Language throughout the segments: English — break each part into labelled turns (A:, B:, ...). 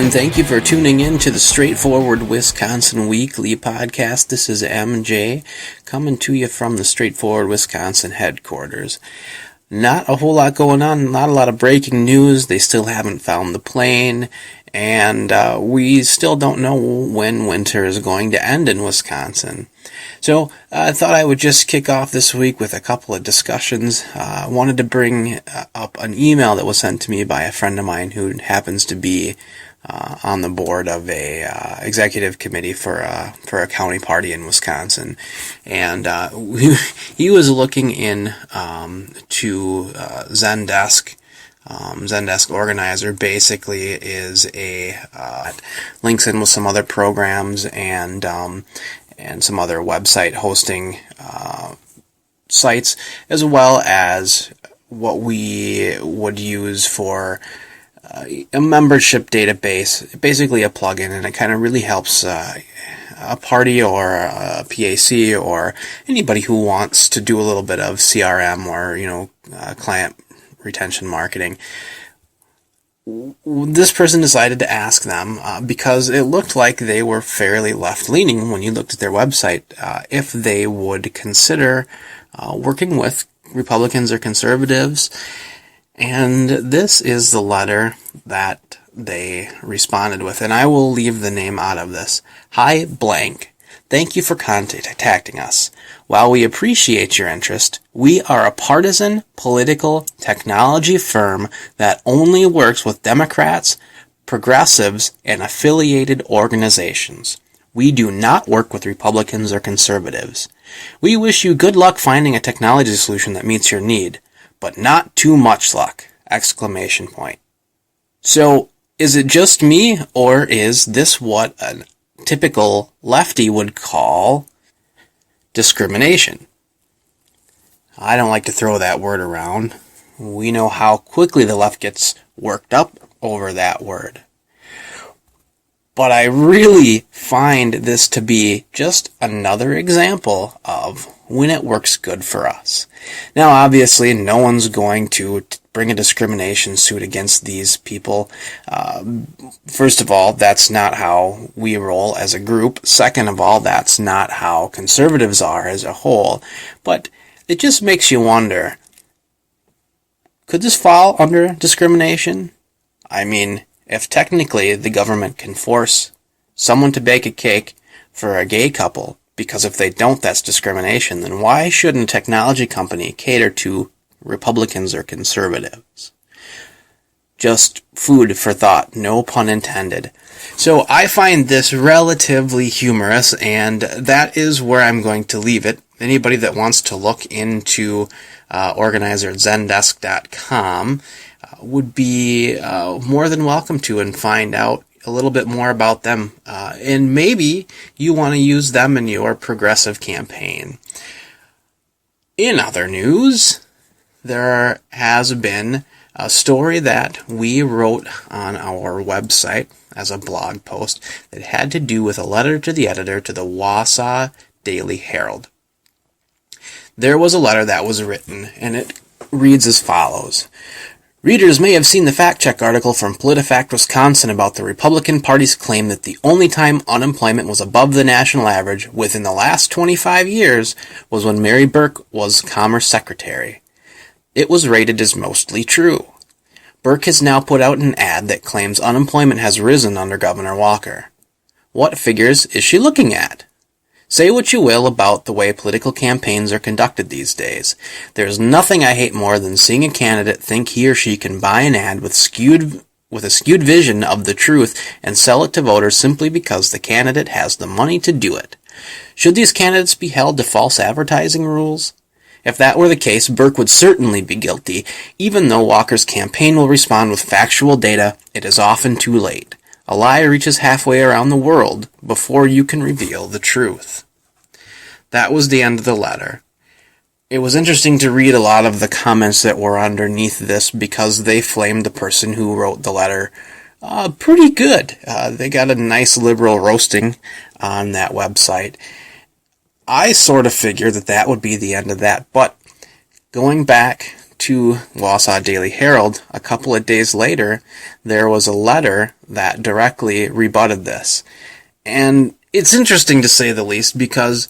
A: and thank you for tuning in to the Straightforward Wisconsin Weekly Podcast. This is MJ, coming to you from the Straightforward Wisconsin headquarters. Not a whole lot going on, not a lot of breaking news. They still haven't found the plane, and we still don't know when winter is going to end in Wisconsin. So I thought I would just kick off this week with a couple of discussions. I wanted to bring up an email that was sent to me by a friend of mine who happens to be on the board of a executive committee for a county party in Wisconsin, and he was looking in to Zendesk. Zendesk Organizer basically is a links in with some other programs and some other website hosting sites, as well as what we would use for a membership database, basically a plugin, and it kind of really helps a party or a PAC or anybody who wants to do a little bit of CRM or, client retention marketing. This person decided to ask them, because it looked like they were fairly left-leaning when you looked at their website, if they would consider working with Republicans or conservatives. And this is the letter that they responded with, and I will leave the name out of this. Hi, blank. Thank you for contacting us. While we appreciate your interest, we are a partisan political technology firm that only works with Democrats, progressives, and affiliated organizations. We do not work with Republicans or conservatives. We wish you good luck finding a technology solution that meets your need, but not too much luck! ! So, is it just me, or is this what a typical lefty would call discrimination? I don't like to throw that word around. We know how quickly the left gets worked up over that word. But I really find this to be just another example of when it works good for us. Now, obviously, no one's going to bring a discrimination suit against these people. First of all, that's not how we roll as a group. Second of all, that's not how conservatives are as a whole. But it just makes you wonder, could this fall under discrimination? I mean, if technically the government can force someone to bake a cake for a gay couple, because if they don't, that's discrimination, then why shouldn't a technology company cater to Republicans or conservatives? Just food for thought, no pun intended. So I find this relatively humorous, and that is where I'm going to leave it. Anybody that wants to look into Organizer at Zendesk.com would be more than welcome to and find out a little bit more about them. And maybe you want to use them in your progressive campaign. In other news, there has been a story that we wrote on our website as a blog post that had to do with a letter to the editor to the Wausau Daily Herald. There was a letter that was written, and it reads as follows. Readers may have seen the fact-check article from PolitiFact Wisconsin about the Republican Party's claim that the only time unemployment was above the national average within the last 25 years was when Mary Burke was Commerce Secretary. It was rated as mostly true. Burke has now put out an ad that claims unemployment has risen under Governor Walker. What figures is she looking at? Say what you will about the way political campaigns are conducted these days. There's nothing I hate more than seeing a candidate think he or she can buy an ad with a skewed vision of the truth and sell it to voters simply because the candidate has the money to do it. Should these candidates be held to false advertising rules? If that were the case, Burke would certainly be guilty. Even though Walker's campaign will respond with factual data, it is often too late. A lie reaches halfway around the world before you can reveal the truth. That was the end of the letter. It was interesting to read a lot of the comments that were underneath this because they flamed the person who wrote the letter pretty good. They got a nice liberal roasting on that website. I sort of figured that would be the end of that, but going back to Wausau Daily Herald, a couple of days later, there was a letter that directly rebutted this. And it's interesting to say the least because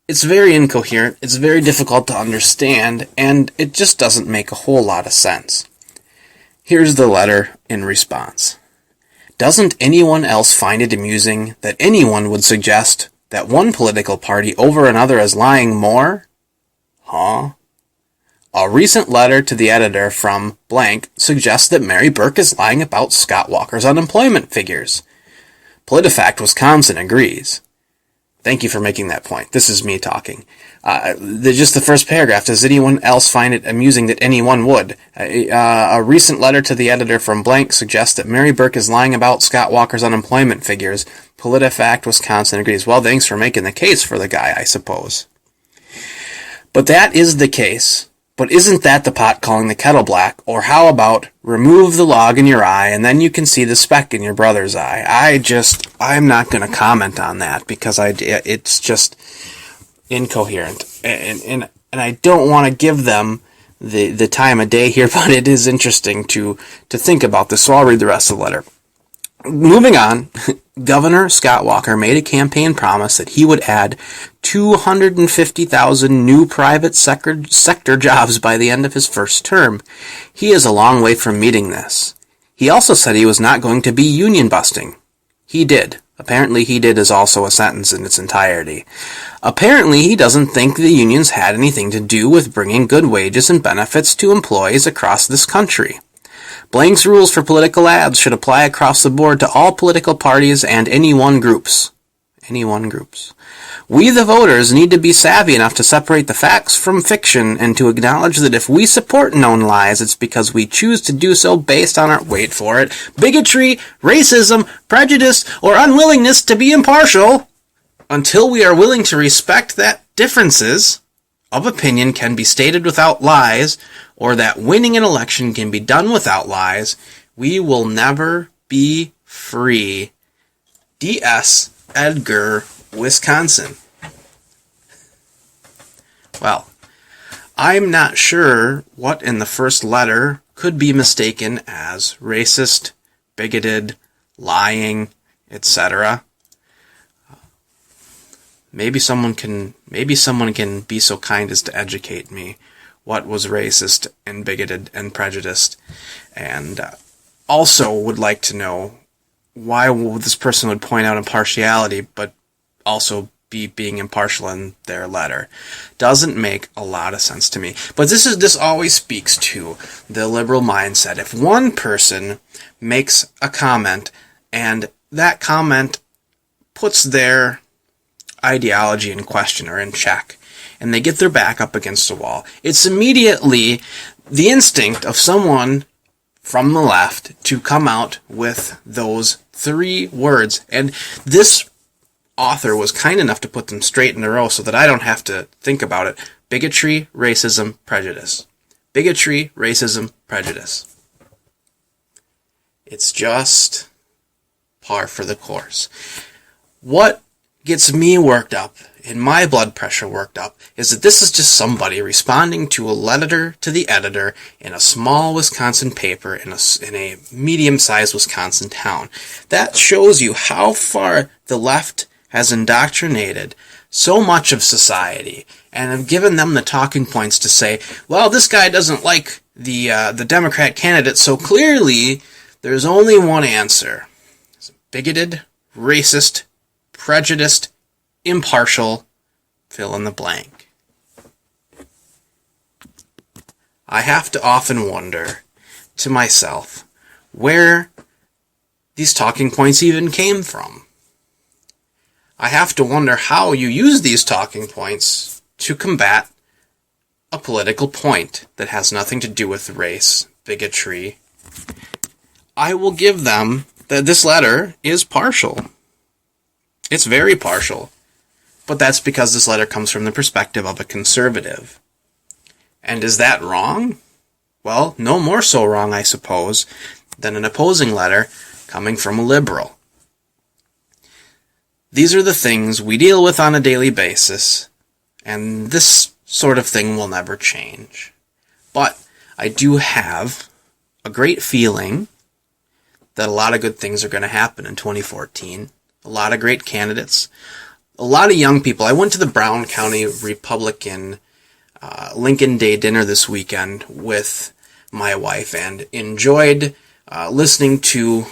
A: it's very incoherent, it's very difficult to understand, and it just doesn't make a whole lot of sense. Here's the letter in response. Doesn't anyone else find it amusing that anyone would suggest that one political party over another is lying more? Huh? A recent letter to the editor from blank suggests that Mary Burke is lying about Scott Walker's unemployment figures. PolitiFact Wisconsin agrees. Thank you for making that point. This is me talking. Just the first paragraph. Does anyone else find it amusing that anyone would? A recent letter to the editor from blank suggests that Mary Burke is lying about Scott Walker's unemployment figures. PolitiFact Wisconsin agrees. Well, thanks for making the case for the guy, I suppose. But that is the case. But isn't that the pot calling the kettle black? Or how about remove the log in your eye and then you can see the speck in your brother's eye? I'm not going to comment on that because it's just incoherent. And I don't want to give them the time of day here, but it is interesting to think about this. So I'll read the rest of the letter. Moving on, Governor Scott Walker made a campaign promise that he would add 250,000 new private sector jobs by the end of his first term. He is a long way from meeting this. He also said he was not going to be union busting. He did. Apparently he did is also a sentence in its entirety. Apparently he doesn't think the unions had anything to do with bringing good wages and benefits to employees across this country. Blank's rules for political ads should apply across the board to all political parties and any one groups. We, the voters, need to be savvy enough to separate the facts from fiction and to acknowledge that if we support known lies, it's because we choose to do so based on our, wait for it, bigotry, racism, prejudice, or unwillingness to be impartial. Until we are willing to respect that differences of opinion can be stated without lies, or that winning an election can be done without lies, we will never be free. D.S. Edgar, Wisconsin. Well, I'm not sure what in the first letter could be mistaken as racist, bigoted, lying, etc. Maybe someone can be so kind as to educate me what was racist and bigoted and prejudiced, and also would like to know why this person would point out impartiality but also be being impartial in their letter. Doesn't make a lot of sense to me. But this always speaks to the liberal mindset. If one person makes a comment and that comment puts their ideology in question or in check, and they get their back up against the wall, it's immediately the instinct of someone from the left to come out with those three words. And this author was kind enough to put them straight in a row so that I don't have to think about it. Bigotry, racism, prejudice. Bigotry, racism, prejudice. It's just par for the course. What gets me worked up, and my blood pressure worked up, is that this is just somebody responding to a letter to the editor in a small Wisconsin paper in a medium-sized Wisconsin town. That shows you how far the left has indoctrinated so much of society and have given them the talking points to say, well, this guy doesn't like the Democrat candidate, so clearly there's only one answer. It's bigoted, racist, prejudiced, impartial, fill in the blank. I have to often wonder to myself where these talking points even came from. I have to wonder how you use these talking points to combat a political point that has nothing to do with race, bigotry. I will give them that this letter is partial. It's very partial. But that's because this letter comes from the perspective of a conservative. And is that wrong? Well, no more so wrong, I suppose, than an opposing letter coming from a liberal. These are the things we deal with on a daily basis, and this sort of thing will never change. But I do have a great feeling that a lot of good things are going to happen in 2014. A lot of great candidates. A lot of young people. I went to the Brown County Republican Lincoln Day dinner this weekend with my wife and enjoyed listening to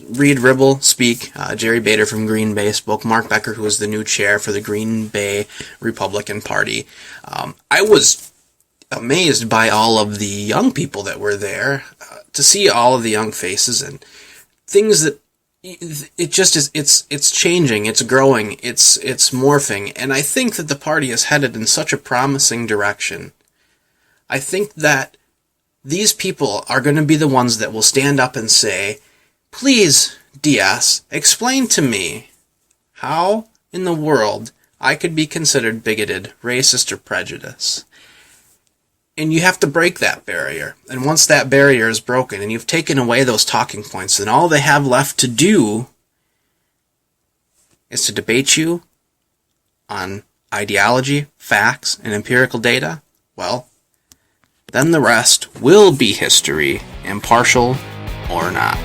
A: Reed Ribble speak. Jerry Bader from Green Bay spoke. Mark Becker, who is the new chair for the Green Bay Republican Party. I was amazed by all of the young people that were there, to see all of the young faces and things that it just is. It's changing, it's growing, it's morphing, and I think that the party is headed in such a promising direction. I think that these people are going to be the ones that will stand up and say, please, DS, explain to me how in the world I could be considered bigoted, racist, or prejudiced. And you have to break that barrier. And once that barrier is broken and you've taken away those talking points, then all they have left to do is to debate you on ideology, facts, and empirical data. Well, then the rest will be history, impartial or not.